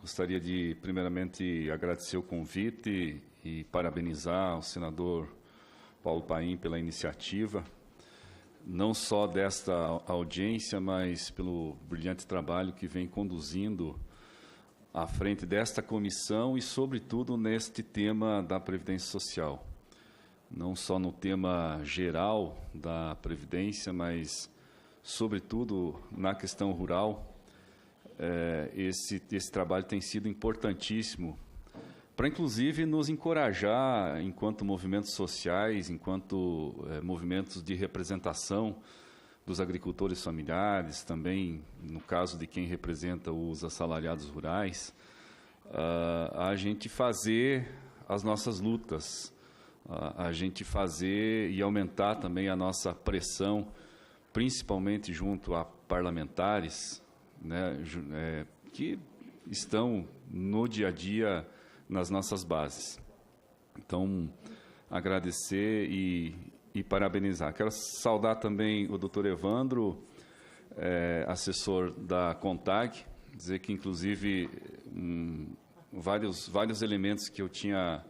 Gostaria de, primeiramente, agradecer o convite e parabenizar o senador Paulo Paim pela iniciativa, não só desta audiência, mas pelo brilhante trabalho que vem conduzindo à frente desta comissão e, sobretudo, neste tema da Previdência Social. Não só no tema geral da Previdência, mas, sobretudo, na questão rural. Esse trabalho tem sido importantíssimo para, inclusive, nos encorajar, enquanto movimentos sociais, enquanto movimentos de representação dos agricultores familiares, também no caso de quem representa os assalariados rurais, a gente fazer as nossas lutas, a gente fazer e aumentar também a nossa pressão, principalmente junto a parlamentares, né, que estão no dia a dia nas nossas bases. Então, agradecer e parabenizar. Quero saudar também o doutor Evandro, assessor da CONTAG, dizer que, inclusive, vários elementos que eu tinha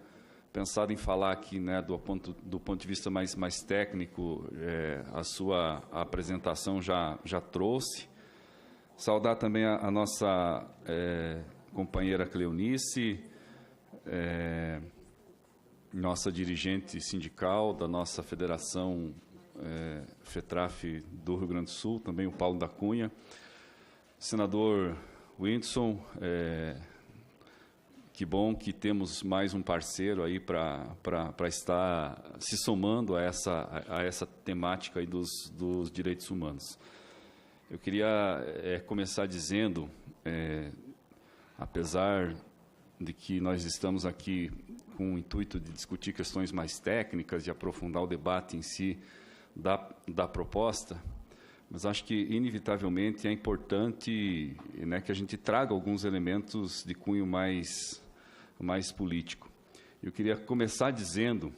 pensado em falar aqui, né, do ponto de vista mais técnico, a sua apresentação já trouxe. Saudar também a nossa companheira Cleonice, nossa dirigente sindical da nossa federação FETRAF do Rio Grande do Sul, também o Paulo da Cunha, senador Whindersson, que bom que temos mais um parceiro aí para estar se somando a essa temática aí dos direitos humanos. Eu queria começar dizendo, apesar de que nós estamos aqui com o intuito de discutir questões mais técnicas, de aprofundar o debate em si da proposta, mas acho que, inevitavelmente, é importante, né, que a gente traga alguns elementos de cunho mais político. Eu queria começar dizendo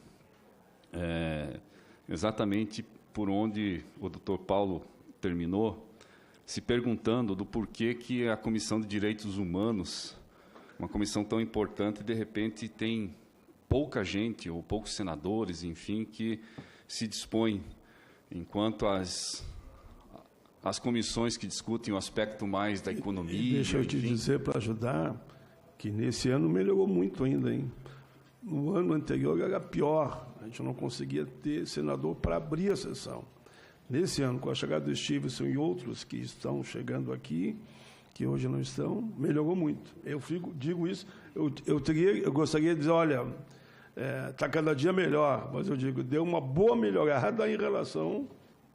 exatamente por onde o doutor Paulo terminou, se perguntando do porquê que a Comissão de Direitos Humanos, uma comissão tão importante, de repente tem pouca gente, ou poucos senadores, enfim, que se dispõem, enquanto as comissões que discutem o aspecto mais da economia... E deixa eu te dizer, para ajudar, que nesse ano melhorou muito ainda, hein? No ano anterior era pior, a gente não conseguia ter senador para abrir a sessão. Nesse ano, com a chegada do Stevenson e outros que estão chegando aqui, que hoje não estão, melhorou muito. Eu digo isso, eu gostaria de dizer, olha, está cada dia melhor, mas eu digo, deu uma boa melhorada em relação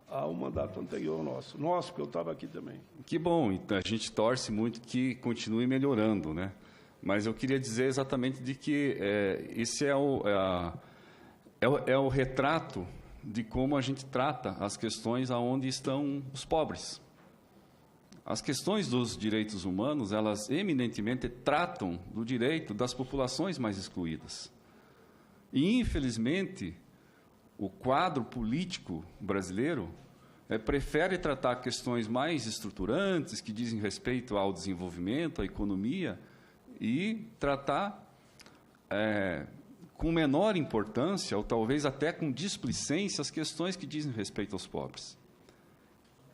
ao mandato anterior nosso, porque eu estava aqui também. Que bom, então a gente torce muito que continue melhorando, né? Mas eu queria dizer exatamente de que esse é o retrato de como a gente trata as questões aonde estão os pobres. As questões dos direitos humanos, elas eminentemente tratam do direito das populações mais excluídas. E, infelizmente, o quadro político brasileiro prefere tratar questões mais estruturantes, que dizem respeito ao desenvolvimento, à economia, e tratar com menor importância, ou talvez até com displicência, as questões que dizem respeito aos pobres.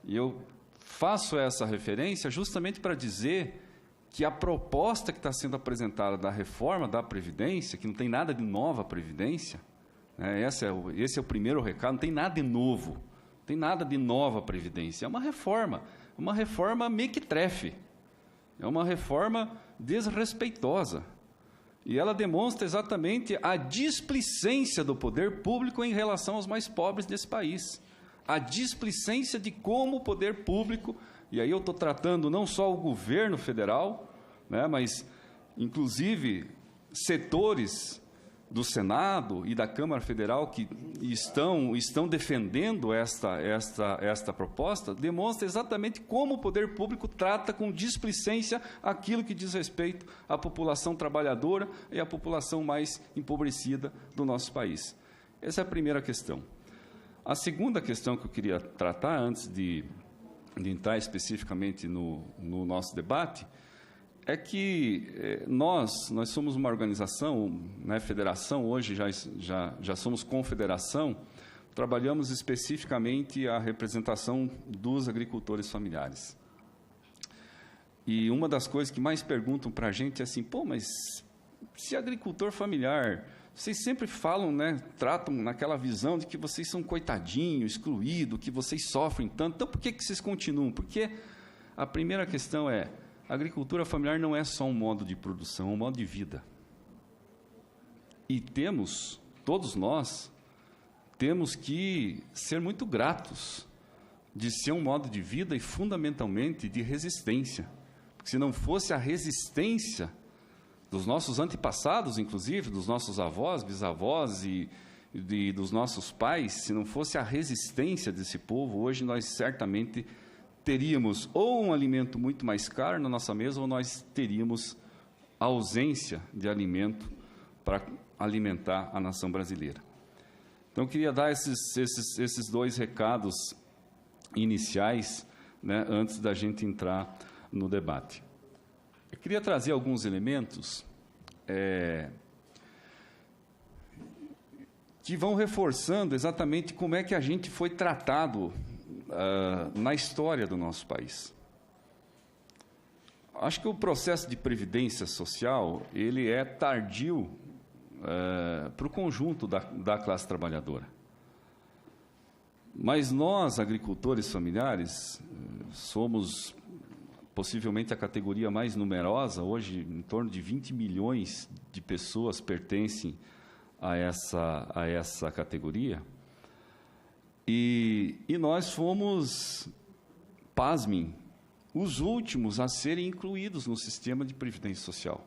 E eu faço essa referência justamente para dizer que a proposta que está sendo apresentada da reforma da Previdência, que não tem nada de nova a Previdência, né, esse é o primeiro recado, não tem nada de novo, não tem nada de nova a Previdência, é uma reforma mequetrefe, é uma reforma desrespeitosa. E ela demonstra exatamente a displicência do poder público em relação aos mais pobres desse país. A displicência de como o poder público, e aí eu estou tratando não só o governo federal, né, mas, inclusive, setores do Senado e da Câmara Federal que estão defendendo esta proposta, demonstra exatamente como o poder público trata com displicência aquilo que diz respeito à população trabalhadora e à população mais empobrecida do nosso país. Essa é a primeira questão. A segunda questão que eu queria tratar, antes de entrar especificamente no nosso debate, é que nós somos uma organização, né, federação, hoje já somos confederação, trabalhamos especificamente a representação dos agricultores familiares. E uma das coisas que mais perguntam para a gente é assim, pô, mas se agricultor familiar, vocês sempre falam, né, tratam naquela visão de que vocês são coitadinhos, excluídos, que vocês sofrem tanto, então por que vocês continuam? Porque a primeira questão é, a agricultura familiar não é só um modo de produção, é um modo de vida. E todos nós, temos que ser muito gratos de ser um modo de vida e, fundamentalmente, de resistência. Porque se não fosse a resistência dos nossos antepassados, inclusive, dos nossos avós, bisavós e dos nossos pais, se não fosse a resistência desse povo, hoje nós certamente teríamos ou um alimento muito mais caro na nossa mesa, ou nós teríamos ausência de alimento para alimentar a nação brasileira. Então, eu queria dar esses dois recados iniciais, né, antes da gente entrar no debate. Eu queria trazer alguns elementos que vão reforçando exatamente como é que a gente foi tratado na história do nosso país. Acho que o processo de previdência social, ele é tardio para o conjunto da classe trabalhadora. Mas nós, agricultores familiares, somos possivelmente a categoria mais numerosa. Hoje, em torno de 20 milhões de pessoas pertencem a essa categoria. E nós fomos, pasmem, os últimos a serem incluídos no sistema de previdência social.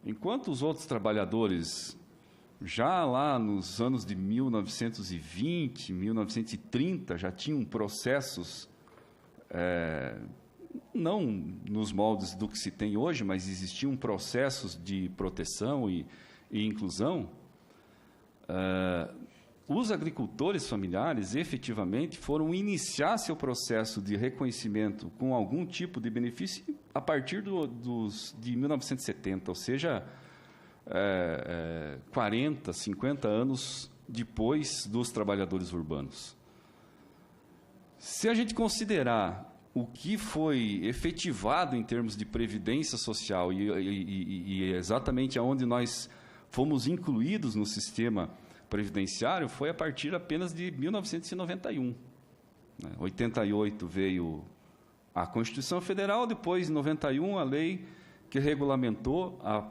Enquanto os outros trabalhadores, já lá nos anos de 1920, 1930, já tinham processos, não nos moldes do que se tem hoje, mas existiam processos de proteção e inclusão, os agricultores familiares, efetivamente, foram iniciar seu processo de reconhecimento com algum tipo de benefício a partir de 1970, ou seja, 40, 50 anos depois dos trabalhadores urbanos. Se a gente considerar o que foi efetivado em termos de previdência social e exatamente aonde nós fomos incluídos no sistema previdenciário, foi a partir apenas de 1991. Em 88 veio a Constituição Federal, depois, em 91, a lei que regulamentou a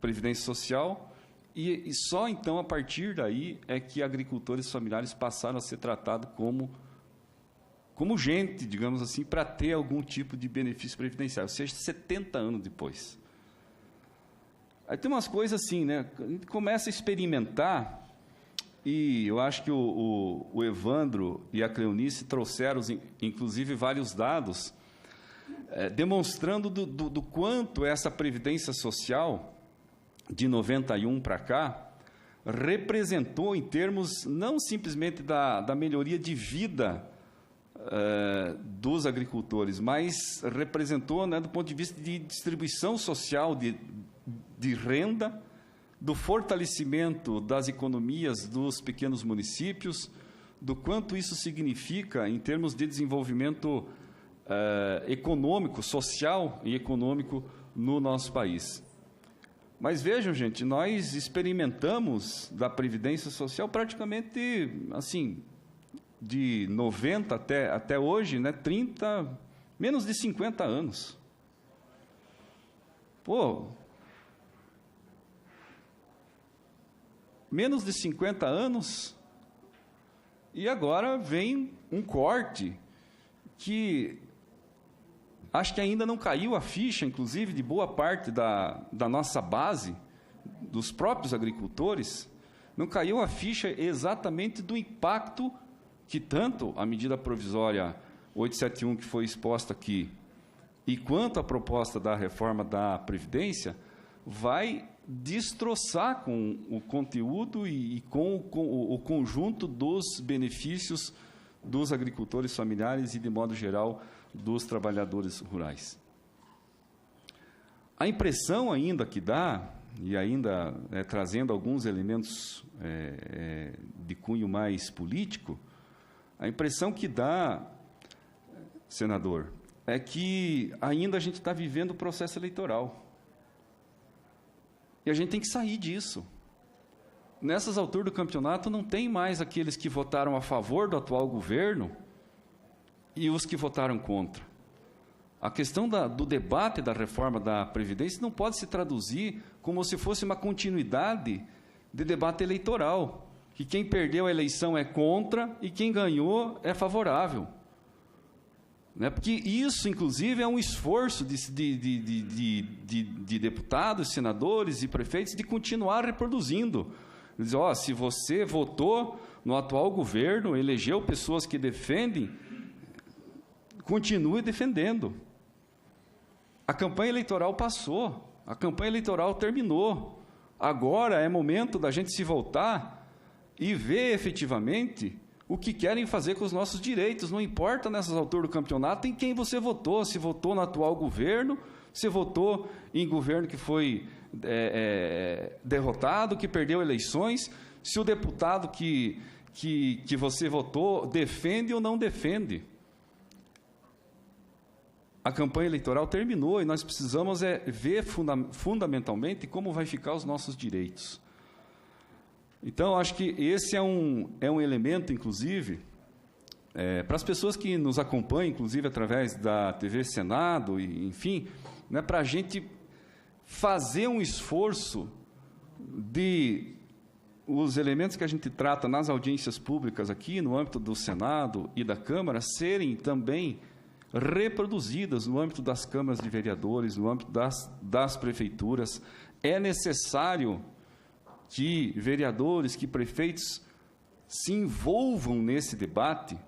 Previdência Social, e só então, a partir daí, é que agricultores familiares passaram a ser tratados como gente, digamos assim, para ter algum tipo de benefício previdenciário, ou seja, 70 anos depois. Aí tem umas coisas assim, né? A gente começa a experimentar, e eu acho que o Evandro e a Cleonice trouxeram, inclusive, vários dados, demonstrando do quanto essa previdência social, de 91 para cá, representou em termos não simplesmente da melhoria de vida dos agricultores, mas representou, né, do ponto de vista de distribuição social de renda, do fortalecimento das economias dos pequenos municípios, do quanto isso significa em termos de desenvolvimento econômico, social e econômico no nosso país. Mas vejam, gente, nós experimentamos da Previdência Social praticamente, assim, de 90 até hoje, né, menos de 50 anos. Pô, menos de 50 anos, e agora vem um corte que acho que ainda não caiu a ficha, inclusive, de boa parte da nossa base, dos próprios agricultores, não caiu a ficha exatamente do impacto que tanto a medida provisória 871, que foi exposta aqui, e quanto a proposta da reforma da Previdência, vai destroçar com o conteúdo e com o conjunto dos benefícios dos agricultores familiares e, de modo geral, dos trabalhadores rurais. A impressão ainda que dá, e ainda trazendo alguns elementos de cunho mais político, a impressão que dá, senador, é que ainda a gente está vivendo o processo eleitoral. E a gente tem que sair disso. Nessas alturas do campeonato, não tem mais aqueles que votaram a favor do atual governo e os que votaram contra. A questão do debate da reforma da Previdência não pode se traduzir como se fosse uma continuidade de debate eleitoral, que quem perdeu a eleição é contra e quem ganhou é favorável. Né? Porque isso, inclusive, é um esforço de deputados, senadores e prefeitos de continuar reproduzindo. Diz, se você votou no atual governo, elegeu pessoas que defendem, continue defendendo. A campanha eleitoral passou, a campanha eleitoral terminou. Agora é momento da gente se voltar e ver efetivamente o que querem fazer com os nossos direitos. Não importa nessas alturas do campeonato em quem você votou, se votou no atual governo, se votou em governo que foi derrotado, que perdeu eleições, se o deputado que você votou defende ou não defende. A campanha eleitoral terminou e nós precisamos ver fundamentalmente como vai ficar os nossos direitos. Então, acho que esse é um elemento, inclusive, para as pessoas que nos acompanham, inclusive através da TV Senado, e, enfim, né, para a gente fazer um esforço de os elementos que a gente trata nas audiências públicas aqui, no âmbito do Senado e da Câmara, serem também reproduzidas no âmbito das câmaras de vereadores, no âmbito das prefeituras. É necessário que vereadores, que prefeitos se envolvam nesse debate,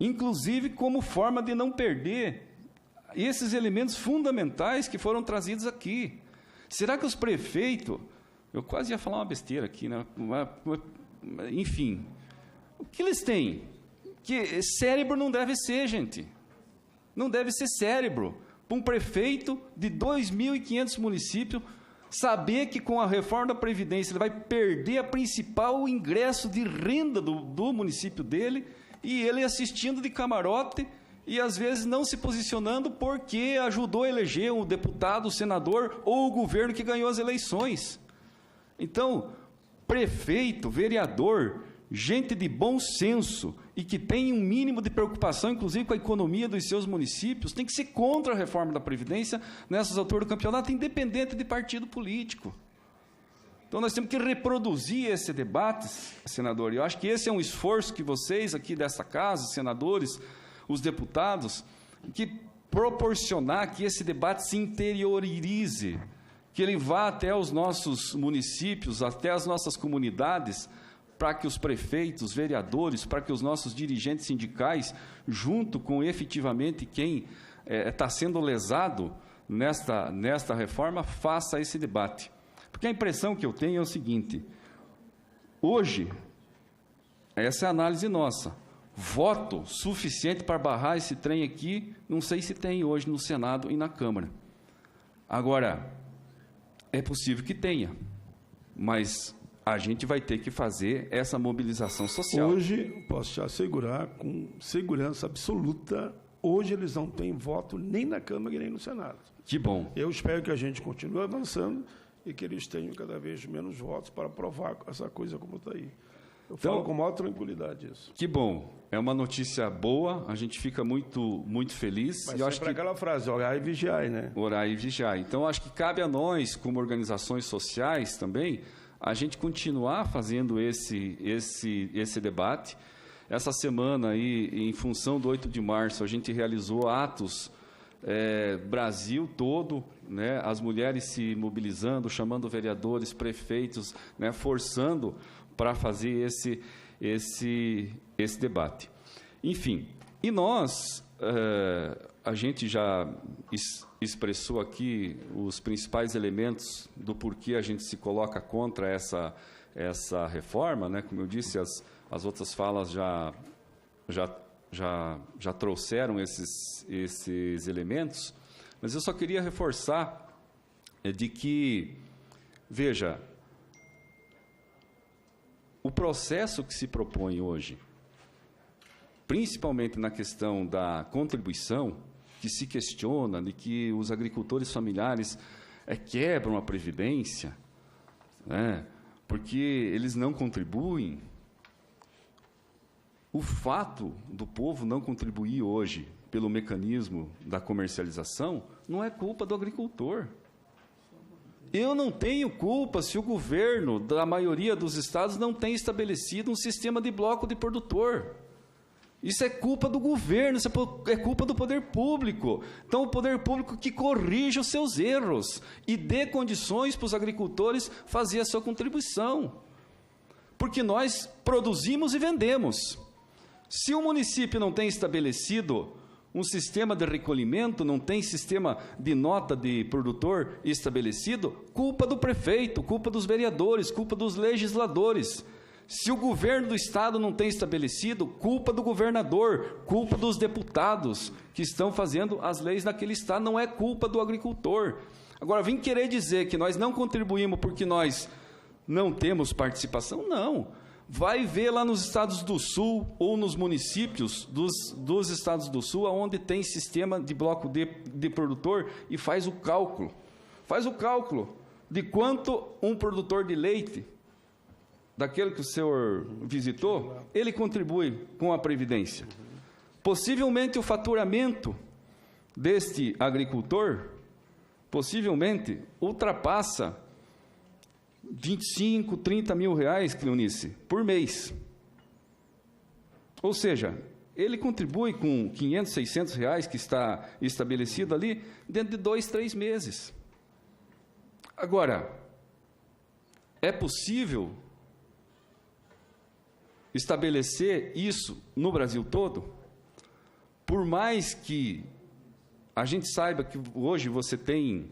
inclusive como forma de não perder esses elementos fundamentais que foram trazidos aqui. Será que os prefeitos... Eu quase ia falar uma besteira aqui, né? Enfim, o que eles têm? Que cérebro não deve ser, gente. Não deve ser cérebro para um prefeito de 2.500 municípios saber que com a reforma da Previdência ele vai perder a principal ingresso de renda do município dele, e ele assistindo de camarote e às vezes não se posicionando porque ajudou a eleger o deputado, o senador ou o governo que ganhou as eleições. Então, prefeito, vereador, gente de bom senso e que tem um mínimo de preocupação, inclusive com a economia dos seus municípios, tem que ser contra a reforma da Previdência nessas alturas do campeonato, independente de partido político. Então, nós temos que reproduzir esse debate, senador, e eu acho que esse é um esforço que vocês aqui dessa casa, senadores, os deputados, que proporcionar que esse debate se interiorize, que ele vá até os nossos municípios, até as nossas comunidades, para que os prefeitos, vereadores, para que os nossos dirigentes sindicais, junto com efetivamente quem está sendo lesado nesta reforma, faça esse debate. Porque a impressão que eu tenho é o seguinte: hoje, essa é a análise nossa, voto suficiente para barrar esse trem aqui, não sei se tem hoje no Senado e na Câmara. Agora, é possível que tenha, mas a gente vai ter que fazer essa mobilização social. Hoje, posso te assegurar, com segurança absoluta, hoje eles não têm voto nem na Câmara e nem no Senado. Que bom. Eu espero que a gente continue avançando e que eles tenham cada vez menos votos para aprovar essa coisa como está aí. Eu falo com maior tranquilidade isso. Que bom. É uma notícia boa, a gente fica muito, muito feliz. Mas eu acho que aquela frase, orar e vigiar, né? Orar e vigiar. Então, acho que cabe a nós, como organizações sociais também, a gente continuar fazendo esse debate. Essa semana, aí, em função do 8 de março, a gente realizou atos Brasil todo, né, as mulheres se mobilizando, chamando vereadores, prefeitos, né, forçando para fazer esse debate. Enfim, e nós, a gente já expressou aqui os principais elementos do porquê a gente se coloca contra essa reforma, né? Como eu disse, as outras falas já trouxeram esses elementos, mas eu só queria reforçar de que, veja, o processo que se propõe hoje, principalmente na questão da contribuição, que se questiona de que os agricultores familiares quebram a Previdência, né, porque eles não contribuem. O fato do povo não contribuir hoje pelo mecanismo da comercialização não é culpa do agricultor. Eu não tenho culpa se o governo da maioria dos estados não tem estabelecido um sistema de bloco de produtor. Isso é culpa do governo, isso é culpa do poder público. Então, o poder público que corrija os seus erros e dê condições para os agricultores fazer a sua contribuição. Porque nós produzimos e vendemos. Se o município não tem estabelecido um sistema de recolhimento, não tem sistema de nota de produtor estabelecido, culpa do prefeito, culpa dos vereadores, culpa dos legisladores. Se o governo do estado não tem estabelecido, culpa do governador, culpa dos deputados que estão fazendo as leis naquele estado, não é culpa do agricultor. Agora, vem querer dizer que nós não contribuímos porque nós não temos participação? Não. Vai ver lá nos estados do sul ou nos municípios dos estados do sul, onde tem sistema de bloco de produtor, e faz o cálculo. Faz o cálculo de quanto um produtor de leite, daquele que o senhor visitou, ele contribui com a Previdência. Possivelmente o faturamento deste agricultor, possivelmente, ultrapassa 25, 30 mil reais, Cleonice, por mês. Ou seja, ele contribui com 500, 600 reais que está estabelecido ali dentro de 2, 3 meses. Agora, é possível estabelecer isso no Brasil todo? Por mais que a gente saiba que hoje você tem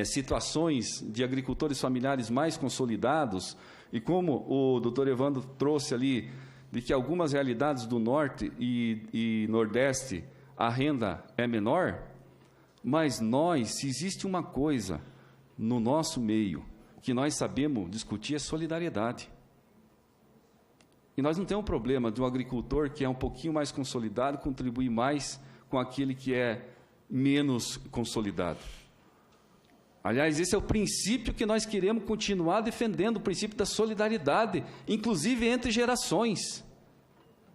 situações de agricultores familiares mais consolidados, e como o doutor Evandro trouxe ali, de que algumas realidades do Norte e Nordeste a renda é menor, mas nós, se existe uma coisa no nosso meio que nós sabemos discutir, é solidariedade. E nós não temos problema de um agricultor que é um pouquinho mais consolidado contribuir mais com aquele que é menos consolidado. Aliás, esse é o princípio que nós queremos continuar defendendo, o princípio da solidariedade, inclusive entre gerações.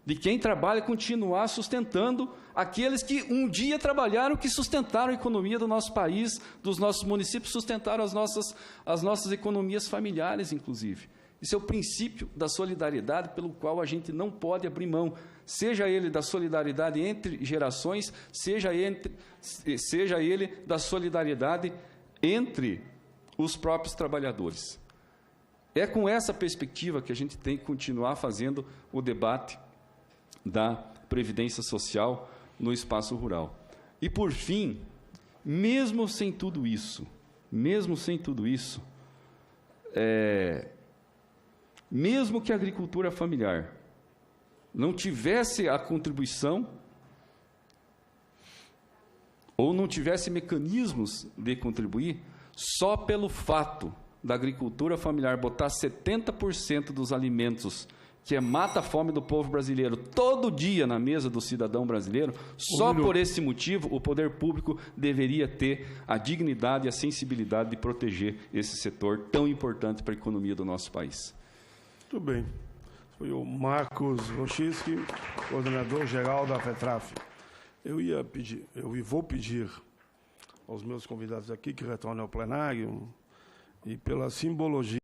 De quem trabalha continuar sustentando aqueles que um dia trabalharam, que sustentaram a economia do nosso país, dos nossos municípios, sustentaram as nossas economias familiares, inclusive. Esse é o princípio da solidariedade pelo qual a gente não pode abrir mão, seja ele da solidariedade entre gerações, seja ele da solidariedade entre os próprios trabalhadores. É com essa perspectiva que a gente tem que continuar fazendo o debate da Previdência Social no espaço rural. E, por fim, mesmo sem tudo isso, mesmo que a agricultura familiar não tivesse a contribuição ou não tivesse mecanismos de contribuir, só pelo fato da agricultura familiar botar 70% dos alimentos que mata a fome do povo brasileiro todo dia na mesa do cidadão brasileiro, só por esse motivo o poder público deveria ter a dignidade e a sensibilidade de proteger esse setor tão importante para a economia do nosso país. Muito bem. Foi o Marcos Rochiski, coordenador-geral da FETRAF. Eu vou pedir aos meus convidados aqui que retornem ao plenário, e pela simbologia